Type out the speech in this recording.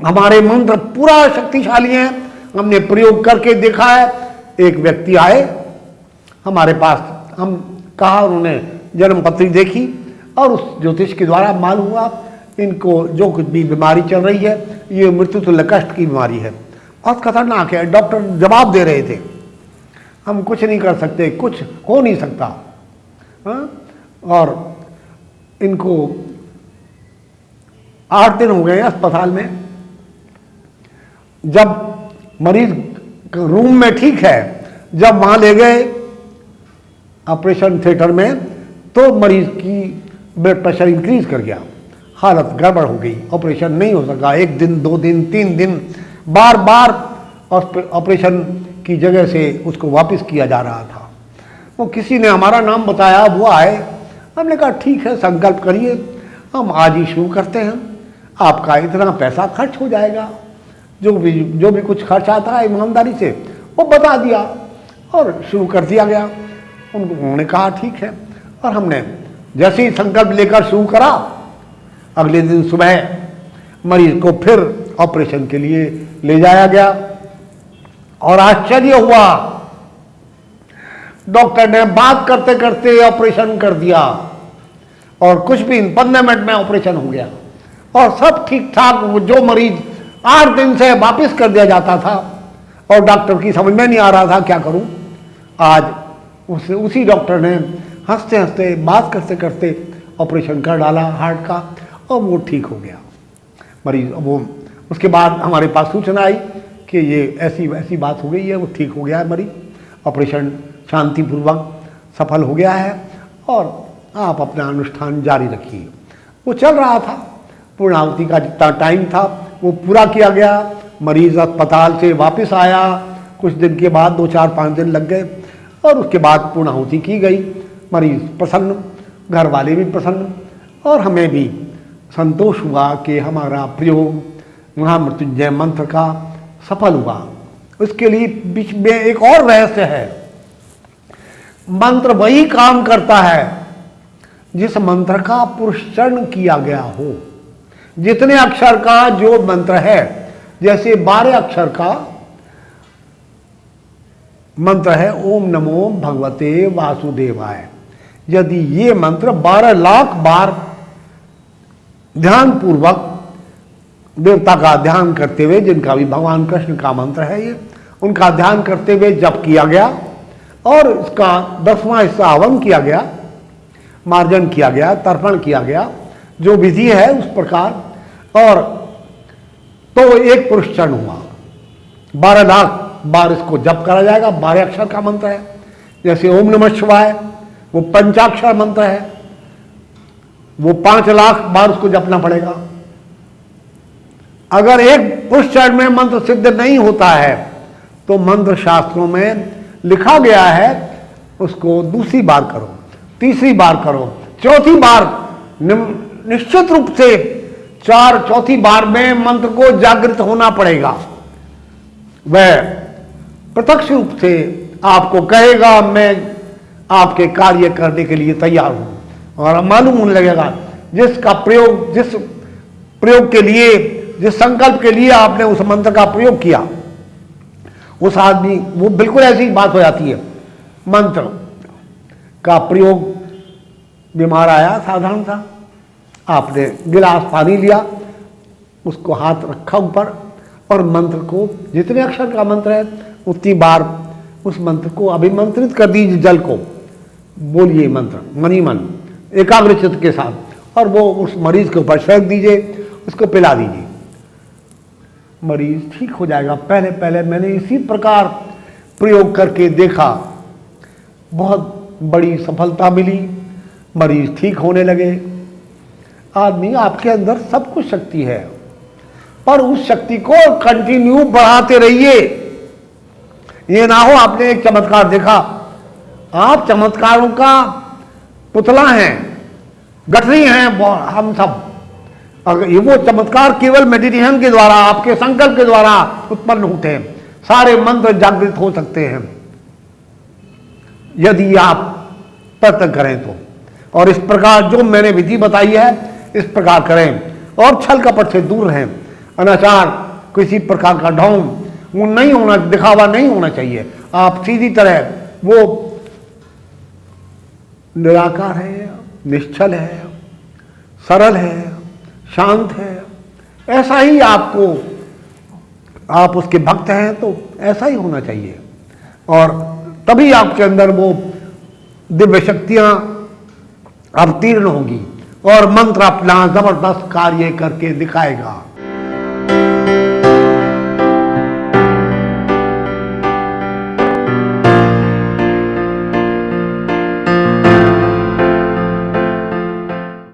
हमारे मंत्र पूरा शक्तिशाली हैं, हमने प्रयोग करके देखा है। एक व्यक्ति आए हमारे पास, हम कहा, उन्होंने जन्म पत्री देखी और उस ज्योतिष के द्वारा मालूम हुआ इनको जो कुछ भी बीमारी चल रही है ये मृत्यु तुल्य कष्ट की बीमारी है, बहुत खतरनाक है। डॉक्टर जवाब दे रहे थे हम कुछ नहीं कर सकते, कुछ हो नहीं सकता। और इनको 8 दिन हो गए अस्पताल में। जब मरीज रूम में ठीक है, जब वहां ले गए ऑपरेशन थिएटर में तो मरीज की ब्लड प्रेशर इंक्रीज कर गया, हालत गड़बड़ हो गई, ऑपरेशन नहीं हो सका। 1 दिन 2 दिन 3 दिन बार बार ऑपरेशन की जगह से उसको वापस किया जा रहा था। वो किसी ने हमारा नाम बताया, वो आए, हमने कहा ठीक है संकल्प करिए, हम आज ही शुरू करते हैं, आपका इतना पैसा खर्च हो जाएगा, जो भी कुछ खर्च आता है ईमानदारी से वो बता दिया और शुरू कर दिया गया। उन्होंने कहा ठीक है, और हमने जैसे ही संकल्प लेकर शुरू करा, अगले दिन सुबह मरीज को फिर ऑपरेशन के लिए ले जाया गया और आश्चर्य हुआ, डॉक्टर ने बात करते करते ऑपरेशन कर दिया और कुछ भी 15 मिनट में ऑपरेशन हो गया और सब ठीक ठाक। जो मरीज 8 दिन से वापस कर दिया जाता था और डॉक्टर की समझ में नहीं आ रहा था क्या करूं, आज उसी डॉक्टर ने हंसते हंसते बात करते करते ऑपरेशन कर डाला हार्ट का और वो ठीक हो गया मरीज। वो उसके बाद हमारे पास सूचना आई कि ये ऐसी वैसी बात हो गई है, वो ठीक हो गया है मरीज, ऑपरेशन शांतिपूर्वक सफल हो गया है और आप अपना अनुष्ठान जारी रखिए। वो चल रहा था, पूर्णाहुति का जितना टाइम था वो पूरा किया गया, मरीज अस्पताल से वापस आया, कुछ दिन के बाद 2 4 5 दिन लग गए और उसके बाद पूर्णाहुति की गई। मरीज प्रसन्न, घर वाले भी प्रसन्न और हमें भी संतोष हुआ कि हमारा प्रयोग महामृत्युंजय मंत्र का सफल हुआ। उसके लिए बीच में एक और रहस्य है, मंत्र वही काम करता है जिस मंत्र का पुरुषचरण किया गया हो। जितने अक्षर का जो मंत्र है, जैसे 12 अक्षर का मंत्र है ओम नमो भगवते वासुदेवाय, यदि ये मंत्र 12 लाख बार ध्यान पूर्वक देवता का ध्यान करते हुए, जिनका भी भगवान कृष्ण का मंत्र है ये, उनका ध्यान करते हुए जप किया गया और इसका 10वां हिस्सा हवन किया गया, मार्जन किया गया, तर्पण किया गया, जो विधि है उस प्रकार, और तो एक पुरुषचरण हुआ। 12 लाख बार इसको जप करा जाएगा। 12 अक्षर का मंत्र है, जैसे ओम नमः शिवाय वो पंचाक्षर मंत्र है, वो 5 लाख बार उसको जपना पड़ेगा। अगर एक पुरुषचरण में मंत्र सिद्ध नहीं होता है तो मंत्र शास्त्रों में लिखा गया है उसको दूसरी बार करो, तीसरी बार करो, चौथी बार, निश्चित रूप से चौथी बार में मंत्र को जागृत होना पड़ेगा। वह प्रत्यक्ष रूप से आपको कहेगा मैं आपके कार्य करने के लिए तैयार हूं, और मालूम होने लगेगा जिस प्रयोग के लिए, जिस संकल्प के लिए आपने उस मंत्र का प्रयोग किया, उस आदमी, वो बिल्कुल ऐसी बात हो जाती है। मंत्र का प्रयोग, बीमार आया साधारण सा, आपने गिलास पानी लिया, उसको हाथ रखा ऊपर और मंत्र को, जितने अक्षर का मंत्र है उतनी बार उस मंत्र को अभिमंत्रित कर दीजिए, जल को बोलिए मंत्र मनी मन एकाग्र चित्त के साथ, और वो उस मरीज के ऊपर छिड़क दीजिए, उसको पिला दीजिए, मरीज ठीक हो जाएगा। पहले पहले मैंने इसी प्रकार प्रयोग करके देखा, बहुत बड़ी सफलता मिली, मरीज ठीक होने लगे। आदमी, आपके अंदर सब कुछ शक्ति है, पर उस शक्ति को कंटिन्यू बढ़ाते रहिए। ये ना हो आपने एक चमत्कार देखा, आप चमत्कारों का पुतला हैं, गठरी हैं हम सब। अगर ये वो चमत्कार केवल मेडिटेशन के द्वारा, आपके संकल्प के द्वारा उत्पन्न होते हैं। सारे मंत्र जागृत हो सकते हैं यदि आप प्रयत्न करें तो। और इस प्रकार जो मैंने विधि बताई है इस प्रकार करें और छल कपट से दूर रहें। अनाचार, किसी प्रकार का ढोंग वो नहीं होना, दिखावा नहीं होना चाहिए। आप सीधी तरह वो निराकार है, निश्चल है, सरल है, शांत है, ऐसा ही आपको, आप उसके भक्त हैं तो ऐसा ही होना चाहिए। और तभी आपके अंदर वो दिव्य शक्तियां अवतीर्ण होंगी और मंत्र अपना जबरदस्त कार्य करके दिखाएगा।